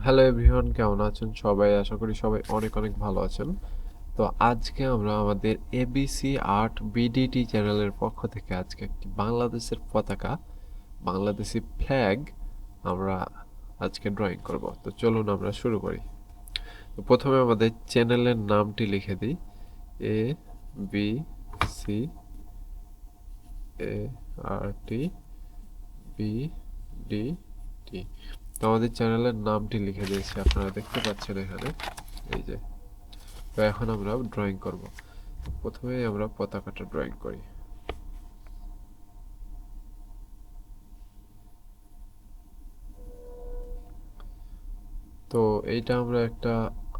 Hello everyone, কেমন আছেন সবাই? আশা করি সবাই অনেক অনেক ভালো আছেন। তো আজকে আমরা আমাদের এবিসি আর্ট বিডিটি চ্যানেলের পক্ষ থেকে আজকে একটি বাংলাদেশের পতাকা, বাংলাদেশি ফ্ল্যাগ আমরা আজকে ড্রয়িং করব। তো চলুন আমরা শুরু করি। তো প্রথমে আমাদের চ্যানেলের নামটি লিখে দিই, A B C A R T B D T. তো আমাদের চ্যানেলের নামটি লিখে দিয়েছি, আপনারা দেখতে পাচ্ছেন এখানে, এই যে। তো এখন আমরা ড্রয়িং করব। প্রথমে আমরা পতাকাটা ড্রয়িং করি। তো এইটা আমরা একটা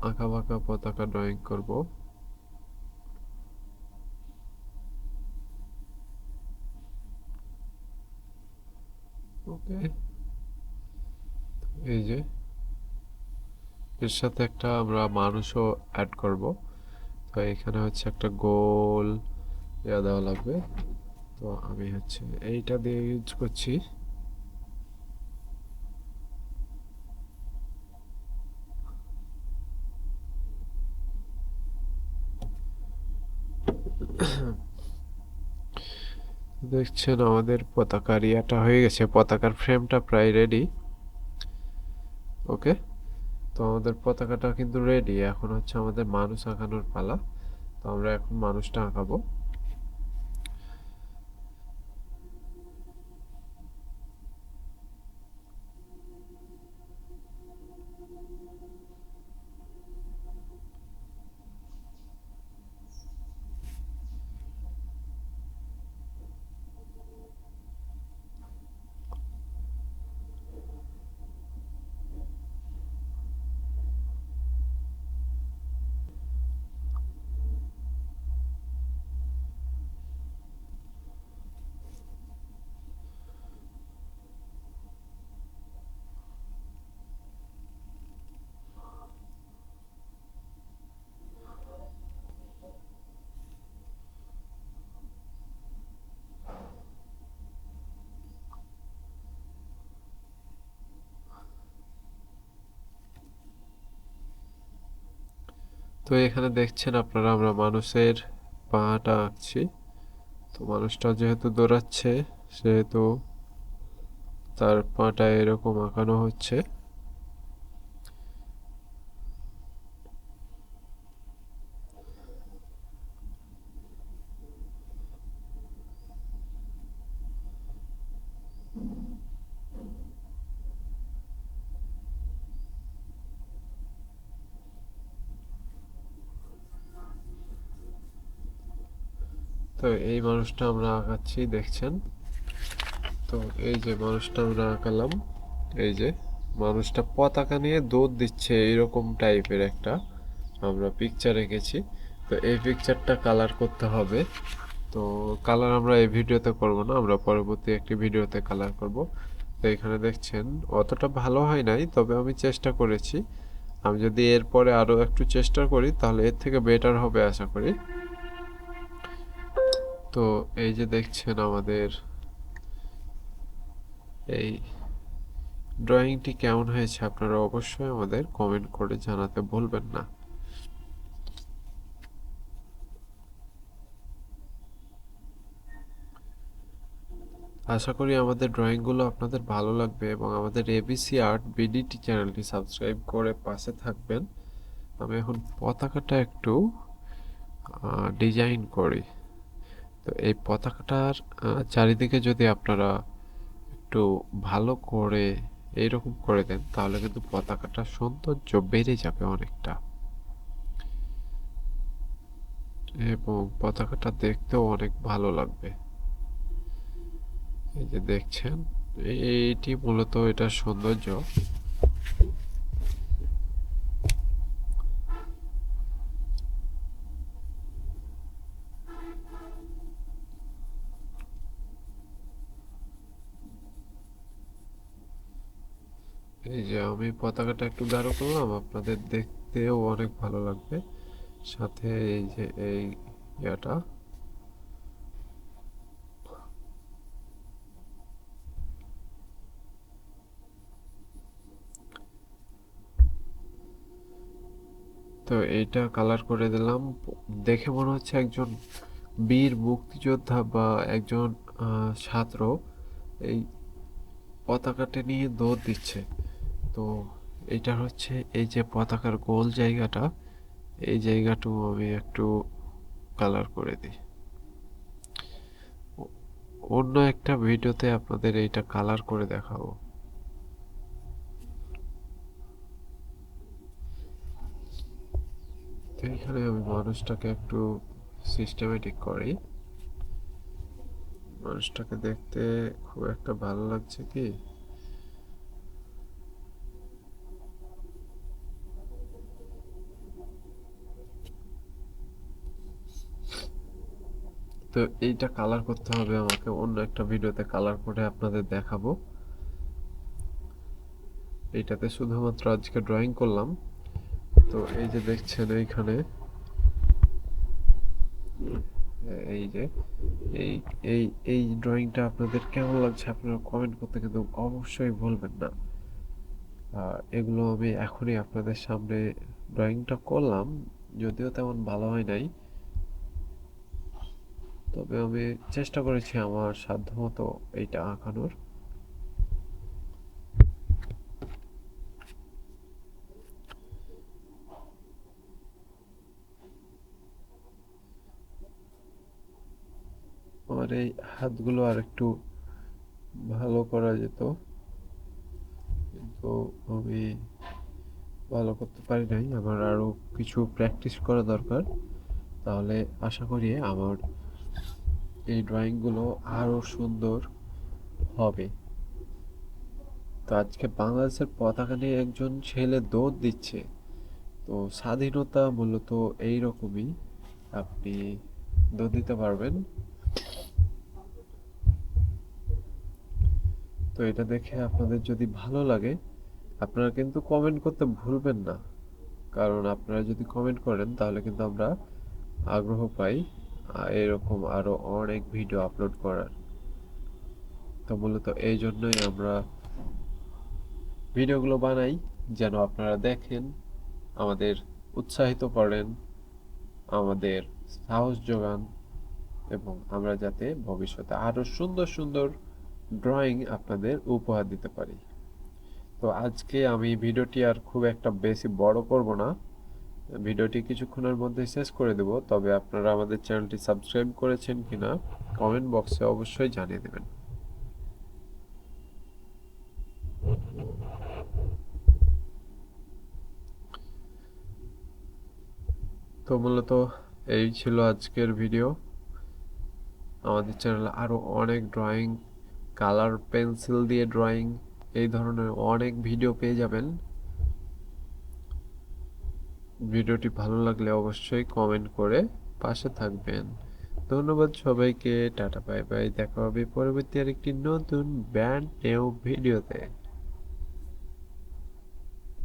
আঁকা বাঁকা পতাকা ড্রয়িং করব। ওকে, এই যে এর সাথে একটা আমরা মানুষও অ্যাড করব। তো এখানে হচ্ছে একটা গোল দেওয়া লাগবে। তো আমি হচ্ছে এইটা দিয়ে ইউজ করছি। দেখছেন আমাদের পতাকার ইয়াটা হয়ে গেছে, পতাকার ফ্রেমটা প্রায় রেডি। ওকে, তো আমাদের পতাকাটা কিন্তু রেডি। এখন হচ্ছে আমাদের মানুষ আঁকানোর পালা। তো আমরা এখন মানুষটা আঁকাবো। তো এখানে দেখছেন আপনারা, আমরা মানুষের পাটা আঁকছি। তো মানুষটা যেহেতু দৌড়াচ্ছে, সেহেতু তার পাটা এরকম আঁকানো হচ্ছে। তো এই মানুষটা আমরা আঁকাচ্ছি, দেখছেন। তো এই যে মানুষটা আমরা আঁকালাম, এই যে মানুষটা পতাকা নিয়ে দৌড় দিচ্ছে, এইরকম টাইপের একটা আমরা পিকচার এঁকেছি। তো এই পিকচারটা কালার করতে হবে। তো কালার আমরা এই ভিডিওতে করব না, আমরা পরবর্তী একটি ভিডিওতে কালার করব। তো এখানে দেখছেন অতটা ভালো হয় নাই, তবে আমি চেষ্টা করেছি। আমি যদি এরপরে আরো একটু চেষ্টা করি তাহলে এর থেকে বেটার হবে আশা করি। তো এই যে দেখছেন আমাদের এই ড্রয়িংটি কেমন হয়েছে, আপনারা অবশ্যই আমাদের কমেন্ট করে জানাতে ভুলবেন না। আশা করি আমাদের ড্রয়িংগুলো আপনাদের ভালো লাগবে এবং আমাদের এবিসি আর্ট বিডিটি চ্যানেলটি সাবস্ক্রাইব করে পাশে থাকবেন। আমি এখন পতাকাটা একটু ডিজাইন করি। তো এই পতাকাটার চারিদিকে যদি আপনারা একটু ভালো করে এইরকম করে দেন, তাহলে কিন্তু পতাকাটার সৌন্দর্য বেড়ে যাবে অনেকটা, এবং পতাকাটা দেখতেও অনেক ভালো লাগবে। এই যে দেখছেন, এইটি মূলত এটার সৌন্দর্য। এই যে আমি পতাকাটা একটু গাঢ় করলাম, আপনাদের দেখতেও অনেক ভালো লাগবে। সাথে এই যে এই ইয়াটা, তো এইটা কালার করে দিলাম। দেখে মনে হচ্ছে একজন বীর মুক্তিযোদ্ধা বা একজন ছাত্র এই পতাকাটা নিয়ে দৌড় দিচ্ছে। তো এটা হচ্ছে এই যে পতাকার গোল জায়গাটা, এই জায়গাটাও আমি একটু কালার করে দিই। অন্য একটা ভিডিওতে আপনাদের এইটা কালার করে দেখাবো। তো এখানে আমি মানুষটাকে একটু সিস্টেমেটিক করি। মানুষটাকে দেখতে খুব একটা ভালো লাগছে কি। তো এইটা কালার করতে হবে আমাকে, অন্য একটা ভিডিওতে কালার করে আপনাদের দেখাবো। এইটাতে শুধুমাত্র আজকে ড্রয়িং করলাম। তো এই যে দেখছেন এইখানে এই যে এই এই এই ড্রয়িংটা আপনাদের কেমন লাগছে আপনারা কমেন্ট করতে কিন্তু অবশ্যই ভুলবেন না। এগুলো আমি এখনই আপনাদের সামনে ড্রয়িংটা করলাম, যদিও তেমন ভালো হয় নাই, তবে আমি চেষ্টা করেছি আমার সাধ্যমতো এইটা আঁকানোর। আমার এই হাতগুলো আর একটু ভালো করা যেত, কিন্তু আমি ভালো করতে পারি নাই। আমার আরো কিছু প্র্যাকটিস করা দরকার, তাহলে আশা করি আমার এই ড্রয়িংগুলো আরো সুন্দর হবে। তো আজকে বাংলাদেশের পতাকা নিয়ে একজন ছেলে দৌড় দিচ্ছে। তো স্বাধীনতা মূলত এইরকমই, আপনি দৌড় দিতে পারবেন। তো এটা দেখে আপনাদের যদি ভালো লাগে আপনারা কিন্তু কমেন্ট করতে ভুলবেন না, কারণ আপনারা যদি কমেন্ট করেন তাহলে কিন্তু আমরা আগ্রহ পাই এরকম আরো অনেক ভিডিও আপলোড করার। তো মূলত এই জন্যই আমরা ভিডিওগুলো বানাই, যেন আপনারা দেখেন, আমাদের উৎসাহিত করেন, আমাদের সাহস যোগান, এবং আমরা যাতে ভবিষ্যতে আরো সুন্দর সুন্দর ড্রয়িং আপনাদের উপহার দিতে পারি। তো আজকে আমি ভিডিওটি আর খুব একটা বেশি বড় করব না, ভিডিওটি কিছুক্ষণের মধ্যে শেষ করে দেব। তবে আপনারা আমাদের চ্যানেলটি সাবস্ক্রাইব করেছেন কিনা কমেন্ট বক্সে অবশ্যই জানিয়ে দেবেন। তো মূলত এই ছিল আজকের ভিডিও। আমাদের চ্যানেলে আরো অনেক ড্রয়িং, কালার পেন্সিল দিয়ে ড্রয়িং, এই ধরনের অনেক ভিডিও পেয়ে যাবেন। ভিডিওটি ভালো লাগলে অবশ্যই কমেন্ট করে পাশে থাকবেন। ধন্যবাদ সবাইকে, টাটা বাই বাই, দেখা হবে পরবর্তী আরেকটি নতুন ব্র্যান্ড নিউ ভিডিওতে।